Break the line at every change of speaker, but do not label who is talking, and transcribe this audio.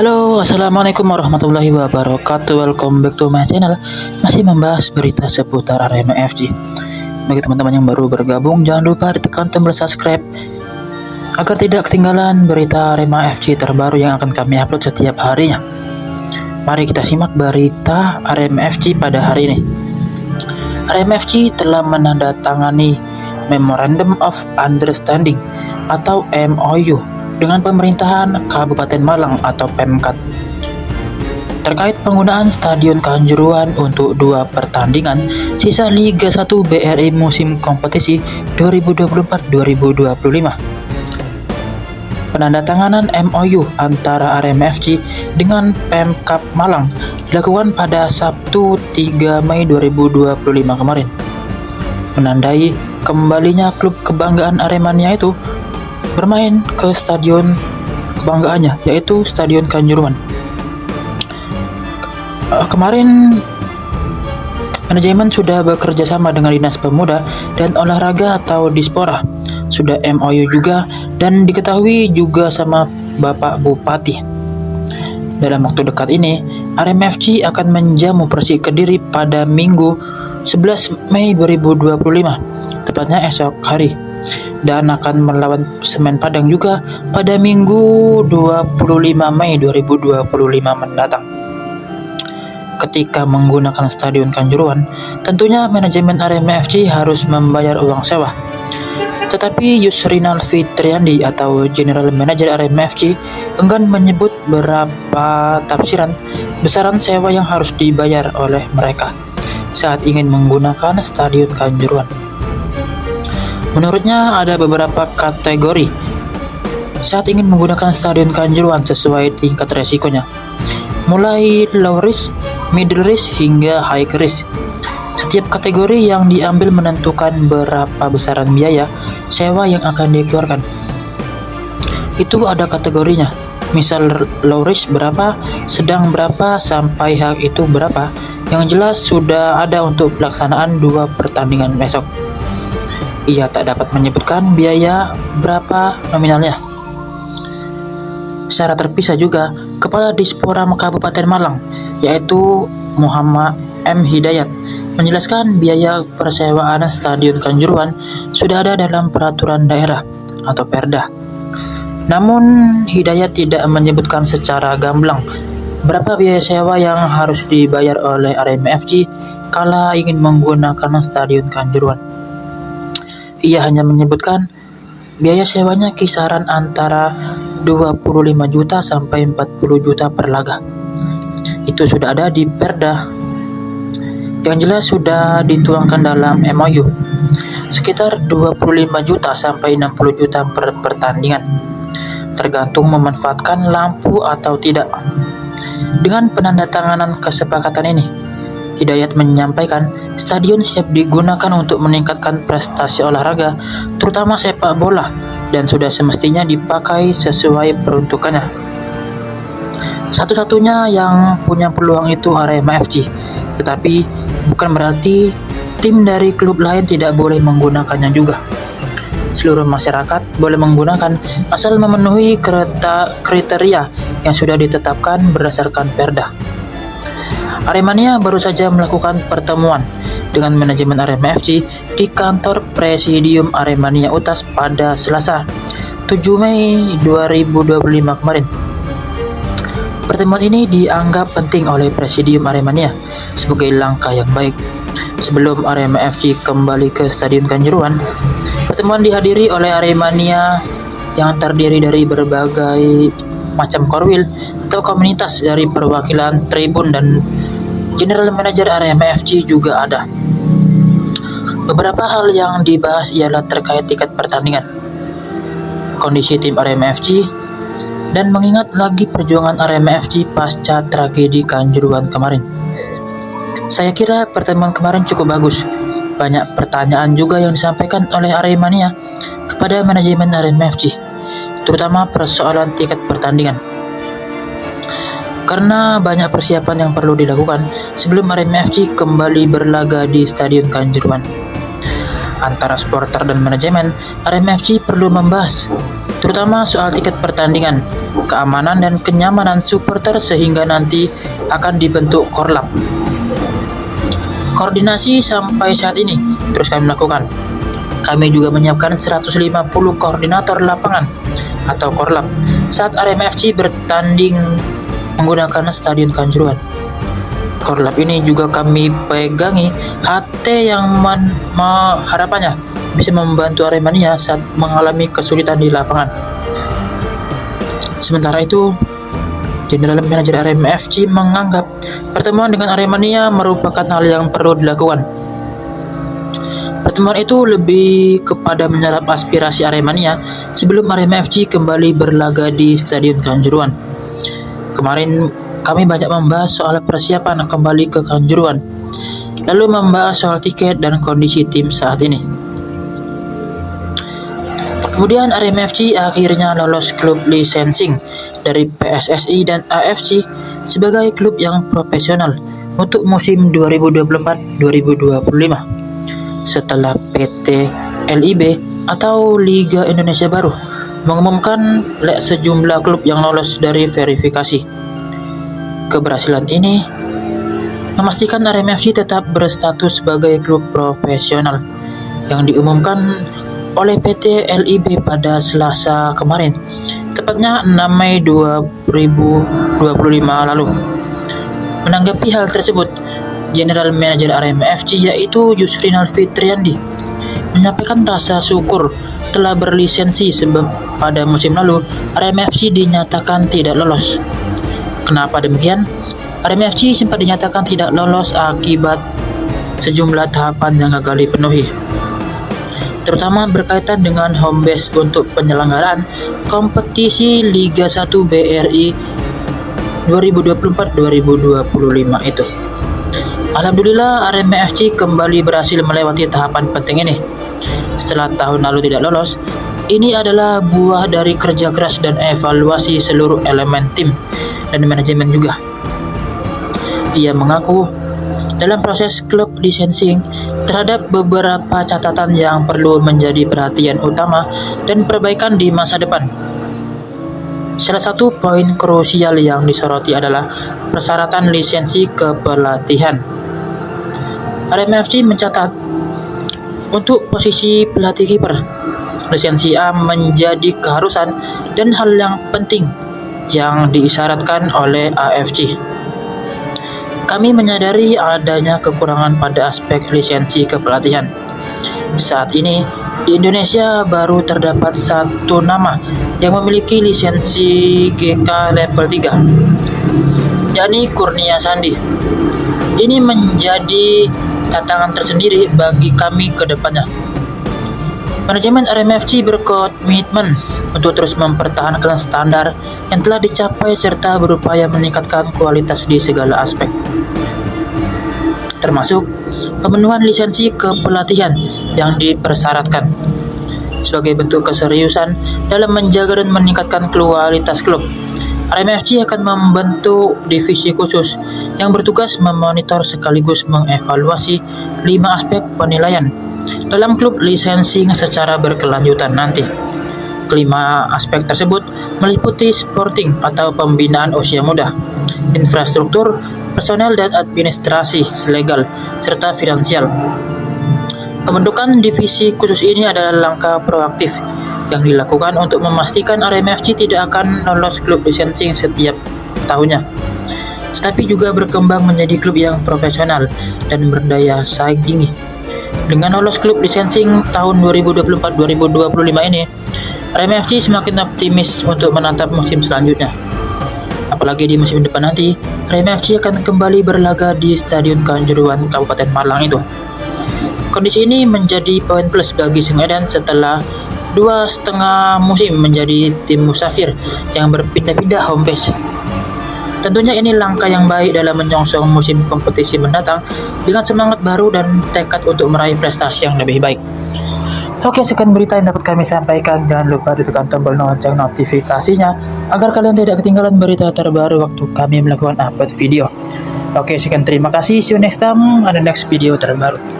Halo, assalamualaikum warahmatullahi wabarakatuh. Welcome back to my channel. Masih membahas berita seputar Arema FC. Bagi teman-teman yang baru bergabung, jangan lupa ditekan tombol subscribe agar tidak ketinggalan berita Arema FC terbaru yang akan kami upload setiap harinya. Mari kita simak berita Arema FC pada hari ini. Arema FC telah menandatangani Memorandum of Understanding atau MOU dengan pemerintahan Kabupaten Malang atau Pemkat terkait penggunaan Stadion Kanjuruhan untuk 2 pertandingan sisa Liga 1 BRI musim kompetisi 2024-2025. Penandatanganan MOU antara Arema FC dengan Pemkab Malang dilakukan pada Sabtu 3 Mei 2025 kemarin, menandai kembalinya klub kebanggaan Aremania itu bermain ke stadion kebanggaannya, yaitu Stadion Kanjuruhan. Kemarin manajemen sudah bekerja sama dengan Dinas Pemuda dan Olahraga atau Dispora, sudah MOU juga dan diketahui juga sama Bapak Bupati. Dalam waktu dekat ini, Arema FC akan menjamu Persik Kediri pada Minggu 11 Mei 2025, tepatnya esok hari, dan akan melawan Semen Padang juga pada Minggu 25 Mei 2025 mendatang. Ketika menggunakan Stadion Kanjuruhan, tentunya manajemen Arema FC harus membayar uang sewa. Tetapi Yusrinal Fitriandi atau General Manager Arema FC enggan menyebut berapa tafsiran besaran sewa yang harus dibayar oleh mereka saat ingin menggunakan Stadion Kanjuruhan. Menurutnya ada beberapa kategori saat ingin menggunakan Stadion Kanjuruhan sesuai tingkat resikonya, mulai low risk, middle risk, hingga high risk. Setiap kategori yang diambil menentukan berapa besaran biaya sewa yang akan dikeluarkan. Itu ada kategorinya, misal low risk berapa, sedang berapa, sampai high itu berapa. Yang jelas sudah ada untuk pelaksanaan 2 pertandingan besok. Ia tak dapat menyebutkan biaya berapa nominalnya. Secara terpisah juga, Kepala Dispora Kabupaten Malang, yaitu Muhammad M. Hidayat, menjelaskan biaya persewaan Stadion Kanjuruhan sudah ada dalam peraturan daerah atau Perda. Namun, Hidayat tidak menyebutkan secara gamblang berapa biaya sewa yang harus dibayar oleh Arema FC kala ingin menggunakan Stadion Kanjuruhan. Ia hanya menyebutkan biaya sewanya kisaran antara 25 juta sampai 40 juta per laga. Itu sudah ada di Perda. Yang jelas sudah dituangkan dalam MOU. Sekitar 25 juta sampai 60 juta per pertandingan, tergantung memanfaatkan lampu atau tidak. Dengan penandatanganan kesepakatan ini, Hidayat menyampaikan stadion siap digunakan untuk meningkatkan prestasi olahraga, terutama sepak bola, dan sudah semestinya dipakai sesuai peruntukannya. Satu-satunya yang punya peluang itu Arema FC, tetapi bukan berarti tim dari klub lain tidak boleh menggunakannya juga. Seluruh masyarakat boleh menggunakan asal memenuhi kriteria yang sudah ditetapkan berdasarkan Perda. Aremania baru saja melakukan pertemuan dengan manajemen Arema FC di kantor Presidium Aremania Utas pada Selasa 7 Mei 2025 kemarin. Pertemuan ini dianggap penting oleh Presidium Aremania sebagai langkah yang baik. Sebelum Arema FC kembali ke Stadion Kanjuruhan, pertemuan dihadiri oleh Aremania yang terdiri dari berbagai macam korwil atau komunitas dari perwakilan tribun, dan General Manager Arema FC juga ada. Beberapa hal yang dibahas ialah terkait tiket pertandingan, kondisi tim Arema FC, dan mengingat lagi perjuangan Arema FC pasca tragedi Kanjuruhan kemarin. Saya kira pertemuan kemarin cukup bagus. Banyak pertanyaan juga yang disampaikan oleh Aremania kepada manajemen Arema FC, terutama persoalan tiket pertandingan. Karena banyak persiapan yang perlu dilakukan sebelum Arema FC kembali berlaga di Stadion Kanjuruhan. Antara supporter dan manajemen, Arema FC perlu membahas terutama soal tiket pertandingan, keamanan dan kenyamanan supporter sehingga nanti akan dibentuk korlap. Koordinasi sampai saat ini terus kami lakukan. Kami juga menyiapkan 150 koordinator lapangan atau korlap saat Arema FC bertanding menggunakan Stadion Kanjuruhan. Korlap ini juga kami pegangi HT yang harapannya bisa membantu Aremania saat mengalami kesulitan di lapangan. Sementara itu, General Manager Arema FC menganggap pertemuan dengan Aremania merupakan hal yang perlu dilakukan. Pertemuan itu lebih kepada menyerap aspirasi Aremania sebelum Arema FC kembali berlaga di Stadion Kanjuruhan. Kemarin kami banyak membahas soal persiapan kembali ke Kanjuruhan, lalu membahas soal tiket dan kondisi tim saat ini. Kemudian Arema FC akhirnya lolos klub licensing dari PSSI dan AFC sebagai klub yang profesional untuk musim 2024-2025 setelah PT LIB atau Liga Indonesia Baru mengumumkan sejumlah klub yang lolos dari verifikasi. Keberhasilan ini memastikan Arema FC tetap berstatus sebagai klub profesional yang diumumkan oleh PT LIB pada Selasa kemarin, tepatnya 6 Mei 2025 lalu. Menanggapi hal tersebut, General Manager Arema FC yaitu Yusrinal Fitriandi menyampaikan rasa syukur telah berlisensi sebab pada musim lalu Arema FC dinyatakan tidak lolos. Kenapa demikian? Arema FC sempat dinyatakan tidak lolos akibat sejumlah tahapan yang gagal dipenuhi, terutama berkaitan dengan home base untuk penyelenggaraan kompetisi Liga 1 BRI 2024-2025 itu. Alhamdulillah Arema FC kembali berhasil melewati tahapan penting ini. Setelah tahun lalu tidak lolos, ini adalah buah dari kerja keras dan evaluasi seluruh elemen tim dan manajemen juga. Ia mengaku dalam proses klub licensing terhadap beberapa catatan yang perlu menjadi perhatian utama dan perbaikan di masa depan. Salah satu poin krusial yang disoroti adalah persyaratan lisensi kepelatihan. Arema FC mencatat untuk posisi pelatih kiper, lisensi A menjadi keharusan dan hal yang penting yang diisyaratkan oleh AFC. Kami menyadari adanya kekurangan pada aspek lisensi kepelatihan. Saat ini, di Indonesia baru terdapat satu nama yang memiliki lisensi GK level 3, yakni Kurnia Sandi. Ini menjadi tantangan tersendiri bagi kami ke depannya. Manajemen Arema FC berkomitmen untuk terus mempertahankan standar yang telah dicapai serta berupaya meningkatkan kualitas di segala aspek, termasuk pemenuhan lisensi kepelatihan yang dipersyaratkan. Sebagai bentuk keseriusan dalam menjaga dan meningkatkan kualitas klub, Arema FC akan membentuk divisi khusus yang bertugas memonitor sekaligus mengevaluasi 5 aspek penilaian dalam klub licensing secara berkelanjutan nanti. Kelima aspek tersebut meliputi sporting atau pembinaan usia muda, infrastruktur, personel dan administrasi legal, serta finansial. Pembentukan divisi khusus ini adalah langkah proaktif yang dilakukan untuk memastikan Arema FC tidak akan lolos klub licensing setiap tahunnya, tetapi juga berkembang menjadi klub yang profesional dan berdaya saing tinggi. Dengan lolos klub licensing tahun 2024-2025 ini, Arema FC semakin optimis untuk menatap musim selanjutnya. Apalagi di musim depan nanti, Arema FC akan kembali berlaga di Stadion Kanjuruhan Kabupaten Malang itu. Kondisi ini menjadi poin plus bagi Singoedan setelah 2,5 musim menjadi tim musafir yang berpindah-pindah home base. Tentunya ini langkah yang baik dalam menyongsong musim kompetisi mendatang dengan semangat baru dan tekad untuk meraih prestasi yang lebih baik. Oke, sekian berita yang dapat kami sampaikan. Jangan lupa ditekan tombol lonceng notifikasinya agar kalian tidak ketinggalan berita terbaru waktu kami melakukan upload video. Oke, sekian, terima kasih. See you next time on the next video terbaru.